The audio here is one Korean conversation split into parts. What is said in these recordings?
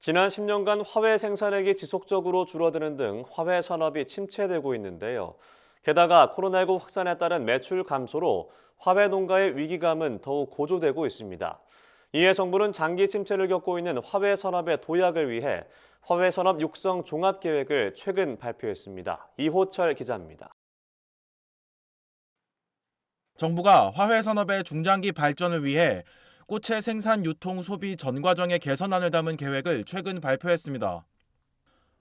지난 10년간 화훼 생산액이 지속적으로 줄어드는 등 화훼 산업이 침체되고 있는데요. 게다가 코로나19 확산에 따른 매출 감소로 화훼 농가의 위기감은 더욱 고조되고 있습니다. 이에 정부는 장기 침체를 겪고 있는 화훼 산업의 도약을 위해 화훼 산업 육성 종합 계획을 최근 발표했습니다. 이호철 기자입니다. 정부가 화훼 산업의 중장기 발전을 위해 꽃의 생산, 유통, 소비 전 과정의 개선안을 담은 계획을 최근 발표했습니다.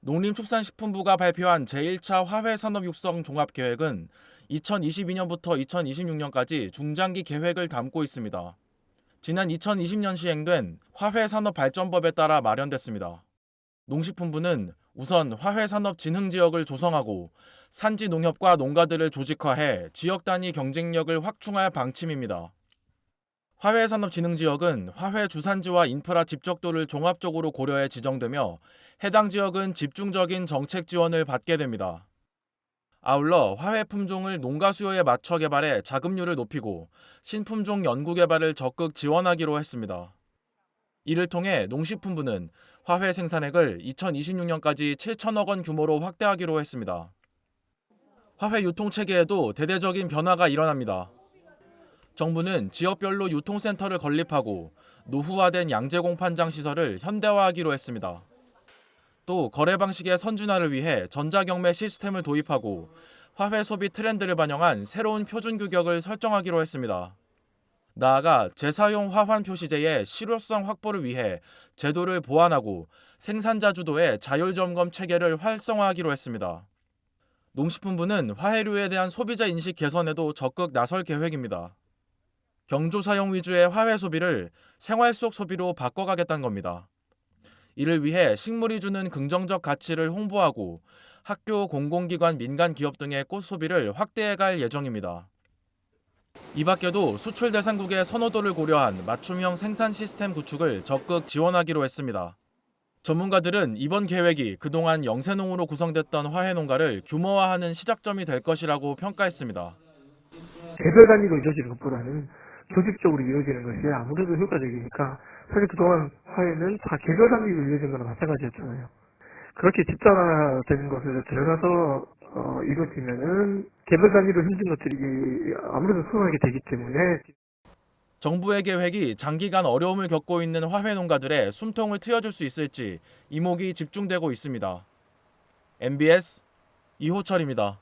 농림축산식품부가 발표한 제1차 화훼 산업 육성 종합 계획은 2022년부터 2026년까지 중장기 계획을 담고 있습니다. 지난 2020년 시행된 화훼 산업 발전법에 따라 마련됐습니다. 농식품부는 우선 화훼 산업 진흥 지역을 조성하고 산지 농협과 농가들을 조직화해 지역 단위 경쟁력을 확충할 방침입니다. 화훼 산업 진흥 지역은 화훼 주산지와 인프라 집적도를 종합적으로 고려해 지정되며 해당 지역은 집중적인 정책 지원을 받게 됩니다. 아울러 화훼 품종을 농가 수요에 맞춰 개발해 자급률을 높이고 신품종 연구 개발을 적극 지원하기로 했습니다. 이를 통해 농식품부는 화훼 생산액을 2026년까지 7천억 원 규모로 확대하기로 했습니다. 화훼 유통 체계에도 대대적인 변화가 일어납니다. 정부는 지역별로 유통센터를 건립하고 노후화된 양재공판장 시설을 현대화하기로 했습니다. 또 거래 방식의 선준화를 위해 전자경매 시스템을 도입하고 화훼 소비 트렌드를 반영한 새로운 표준 규격을 설정하기로 했습니다. 나아가 재사용 화환 표시제의 실효성 확보를 위해 제도를 보완하고 생산자 주도의 자율 점검 체계를 활성화하기로 했습니다. 농식품부는 화훼류에 대한 소비자 인식 개선에도 적극 나설 계획입니다. 경조 사용 위주의 화훼 소비를 생활 속 소비로 바꿔가겠다는 겁니다. 이를 위해 식물이 주는 긍정적 가치를 홍보하고 학교, 공공기관, 민간 기업 등의 꽃 소비를 확대해갈 예정입니다. 이 밖에도 수출 대상국의 선호도를 고려한 맞춤형 생산 시스템 구축을 적극 지원하기로 했습니다. 전문가들은 이번 계획이 그동안 영세농으로 구성됐던 화훼 농가를 규모화하는 시작점이 될 것이라고 평가했습니다. 개별 단위로 이루어지는 것보다는 조직적으로 이루어지는 것이 아무래도 효과적이니까 사실 그동안 화해는 다 개별 단위로 이루어진 거나 마찬가지였잖아요. 그렇게 집단화되는 것을 들어가서 이루어지면은 개별 단위로 힘든 것들이 아무래도 소화하게 되기 때문에 정부의 계획이 장기간 어려움을 겪고 있는 화훼 농가들의 숨통을 트여줄 수 있을지 이목이 집중되고 있습니다. MBS 이호철입니다.